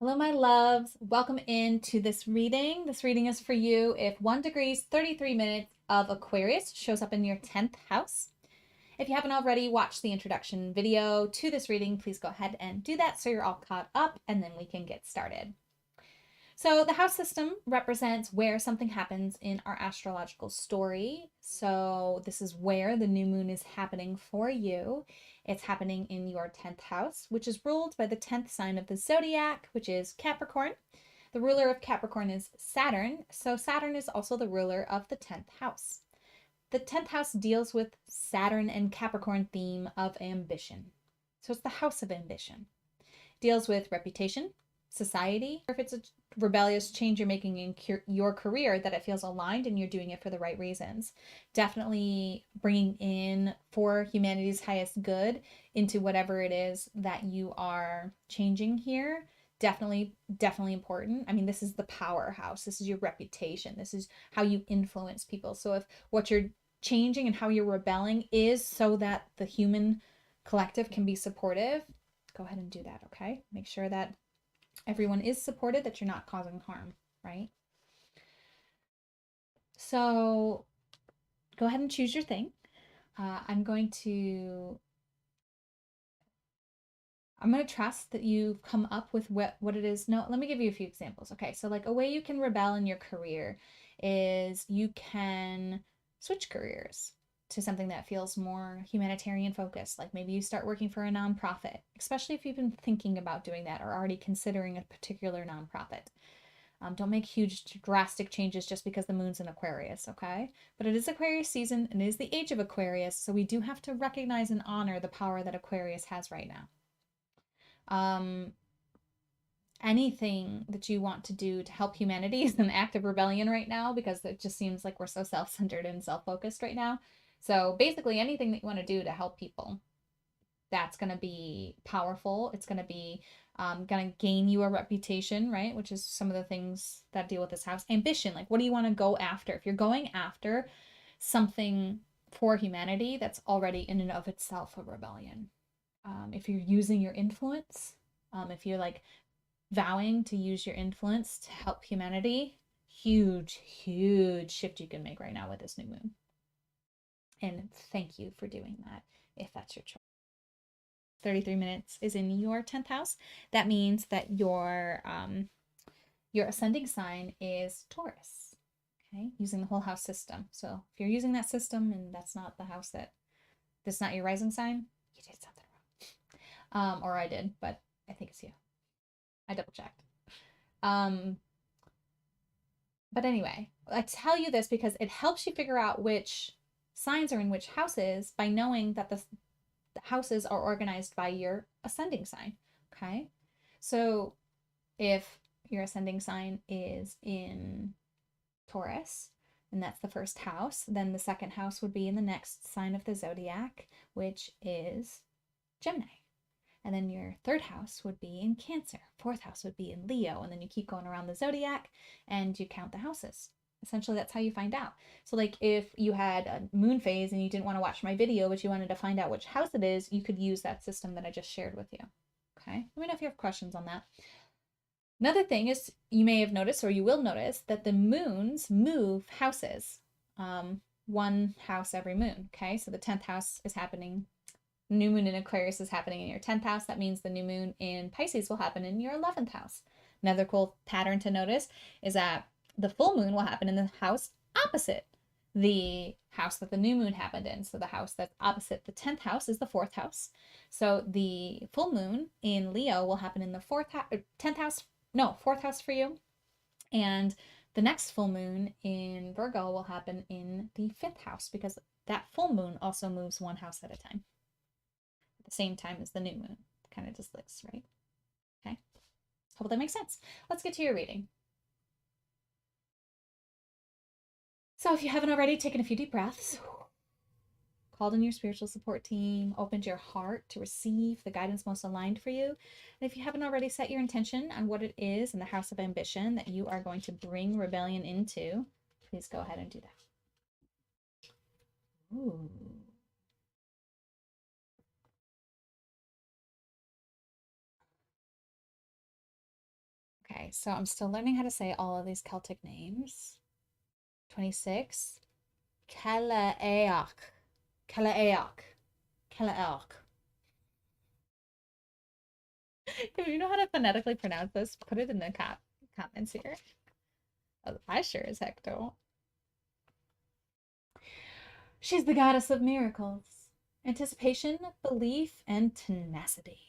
Hello, my loves. Welcome into this reading. This reading is for you if 1 degrees, 33 minutes of Aquarius shows up in your 10th house. If you haven't already watched the introduction video to this reading, please go ahead and do that so you're all caught up and then we can get started. So the house system represents where something happens in our astrological story. So this is where the new moon is happening for you. It's happening in your 10th house, which is ruled by the 10th sign of the zodiac, which is Capricorn. The ruler of Capricorn is Saturn. So Saturn is also the ruler of the 10th house. The 10th house deals with Saturn and Capricorn theme of ambition. So it's the house of ambition. Deals with reputation, society, or if it's a rebellious change you're making in your career that it feels aligned and you're doing it for the right reasons. Definitely bringing in for humanity's highest good into whatever it is that you are changing here. Definitely important. I mean, this is the powerhouse. This is your reputation. This is how you influence people. So if what you're changing and how you're rebelling is so that the human collective can be supportive, go ahead and do that, okay? Make sure that everyone is supported, that you're not causing harm, right? So go ahead and choose your thing. I'm going to trust that you've come up with what it is. No, let me give you a few examples. Okay, so like a way you can rebel in your career is you can switch careers to something that feels more humanitarian focused. Like maybe you start working for a nonprofit, especially if you've been thinking about doing that or already considering a particular nonprofit. Don't make huge, drastic changes just because the moon's in Aquarius, okay? But it is Aquarius season and it is the age of Aquarius, so we do have to recognize and honor the power that Aquarius has right now. Anything that you want to do to help humanity is an act of rebellion right now because it just seems like we're so self-centered and self-focused right now. So basically anything that you want to do to help people, that's going to be powerful. It's going to be going to gain you a reputation, right? Which is some of the things that deal with this house. Ambition, like what do you want to go after? If you're going after something for humanity, that's already in and of itself a rebellion. If you're using your influence, if you're like vowing to use your influence to help humanity, huge shift you can make right now with this new moon. And thank you for doing that if that's your choice. 33 minutes is in your 10th house. That means that your ascending sign is Taurus. Okay, using the whole house system. So if you're using that system and that's not the house that's not your rising sign, you did something wrong. Or I did, but I think it's you. I double checked. But anyway, I tell you this because it helps you figure out which signs are in which houses by knowing that the houses are organized by your ascending sign. Okay, so if your ascending sign is in Taurus, and that's the first house, then the second house would be in the next sign of the zodiac, which is Gemini. And then your third house would be in Cancer. Fourth house would be in Leo. And then you keep going around the zodiac and you count the houses. Essentially, that's how you find out. So like if you had a moon phase and you didn't want to watch my video, but you wanted to find out which house it is, you could use that system that I just shared with you. Okay, let me know if you have questions on that. Another thing is you may have noticed, or you will notice, that the moons move houses. One house every moon. Okay, so the 10th house is happening. New moon in Aquarius is happening in your 10th house. That means the new moon in Pisces will happen in your 11th house. Another cool pattern to notice is that the full moon will happen in the house opposite the house that the new moon happened in. So the house that's opposite the 10th house is the 4th house. So the full moon in Leo will happen in the 10th house, no, 4th house for you. And the next full moon in Virgo will happen in the 5th house because that full moon also moves one house at a time. At the same time as the new moon. Kind of just looks, right? Okay. Hope that makes sense. Let's get to your reading. So if you haven't already, taken a few deep breaths, called in your spiritual support team, opened your heart to receive the guidance most aligned for you. And if you haven't already set your intention on what it is in the house of ambition that you are going to bring rebellion into, please go ahead and do that. Ooh. Okay, so I'm still learning how to say all of these Celtic names. 26. Calaeach. Calaeach. Calaeach. If you know how to phonetically pronounce this, put it in the comments here. I sure as heck don't. She's the goddess of miracles. Anticipation, belief, and tenacity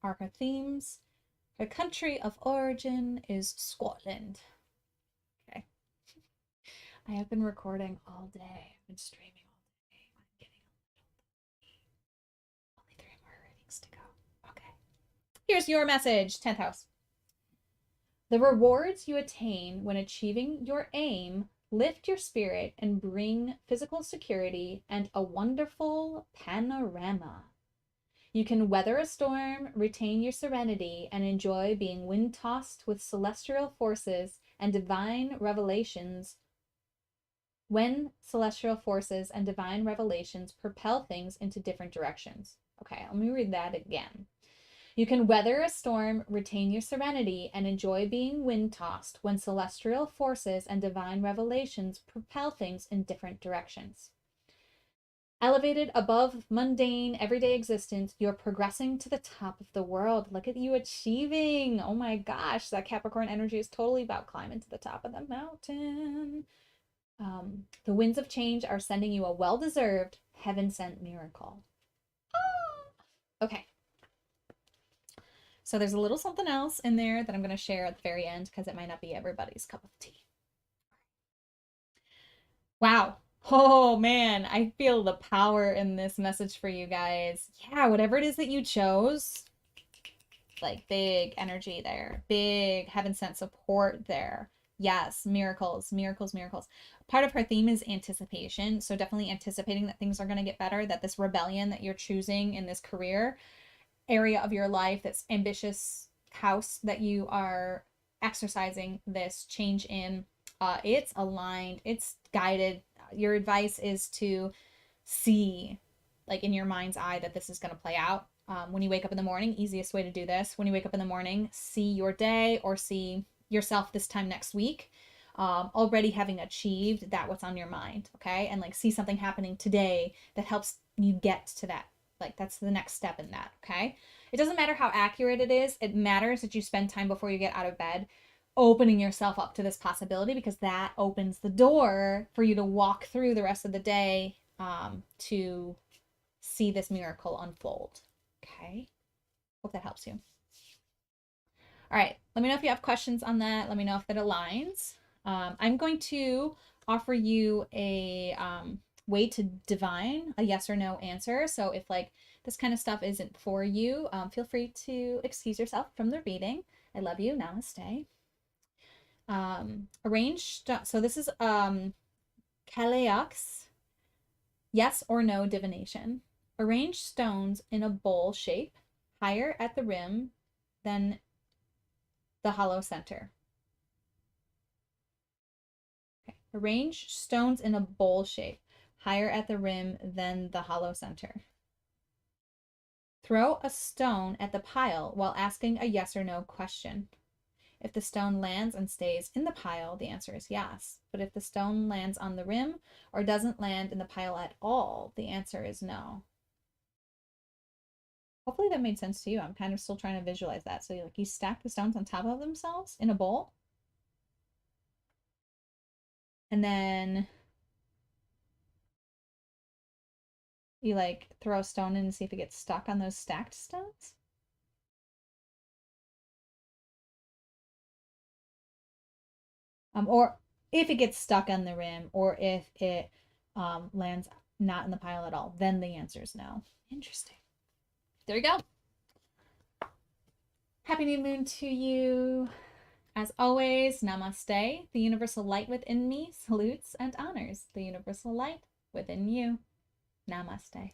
are her themes. Her country of origin is Scotland. Okay. I have been recording all day. I've been streaming all day. I'm getting only 3 more readings to go. Okay. Here's your message, 10th house. The rewards you attain when achieving your aim lift your spirit and bring physical security and a wonderful panorama. You can weather a storm, retain your serenity, and enjoy being wind-tossed with celestial forces and divine revelations when celestial forces and divine revelations propel things into different directions. Okay, let me read that again. You can weather a storm, retain your serenity, and enjoy being wind-tossed when celestial forces and divine revelations propel things in different directions. Elevated above mundane, everyday existence, you're progressing to the top of the world. Look at you achieving. Oh my gosh, that Capricorn energy is totally about climbing to the top of the mountain. The winds of change are sending you a well-deserved, heaven-sent miracle. Ah! Okay. So there's a little something else in there that I'm going to share at the very end because it might not be everybody's cup of tea. Wow. Oh man, I feel the power in this message for you guys. Yeah, whatever it is that you chose, like big energy there, big heaven sent support there. Yes, miracles, miracles, miracles. Part of her theme is anticipation. So definitely anticipating that things are going to get better, that this rebellion that you're choosing in this career area of your life, that's ambitious house that you are exercising this change in, it's aligned, it's guided. Your advice is to see, like in your mind's eye, that this is going to play out. When you wake up in the morning, easiest way to do this, when you wake up in the morning, see your day or see yourself this time next week, already having achieved that what's on your mind. Okay. And like see something happening today that helps you get to that. Like that's the next step in that. Okay. It doesn't matter how accurate it is. It matters that you spend time before you get out of bed opening yourself up to this possibility, because that opens the door for you to walk through the rest of the day to see this miracle unfold. Okay. Hope that helps you. All right. Let me know if you have questions on that. Let me know if it aligns. I'm going to offer you a way to divine a yes or no answer. So if like this kind of stuff isn't for you, feel free to excuse yourself from the reading. I love you. Namaste. So this is Kaleaks, yes or no divination. Arrange stones in a bowl shape, higher at the rim than the hollow center. Okay. Arrange stones in a bowl shape, higher at the rim than the hollow center. Throw a stone at the pile while asking a yes or no question. If the stone lands and stays in the pile, the answer is yes. But if the stone lands on the rim or doesn't land in the pile at all, the answer is no. Hopefully that made sense to you. I'm kind of still trying to visualize that. So you stack the stones on top of themselves in a bowl. And then you like throw a stone in and see if it gets stuck on those stacked stones. Or if it gets stuck on the rim, or if it lands not in the pile at all, then the answer is no. Interesting. There you go. Happy new moon to you. As always, namaste. The universal light within me salutes and honors the universal light within you. Namaste.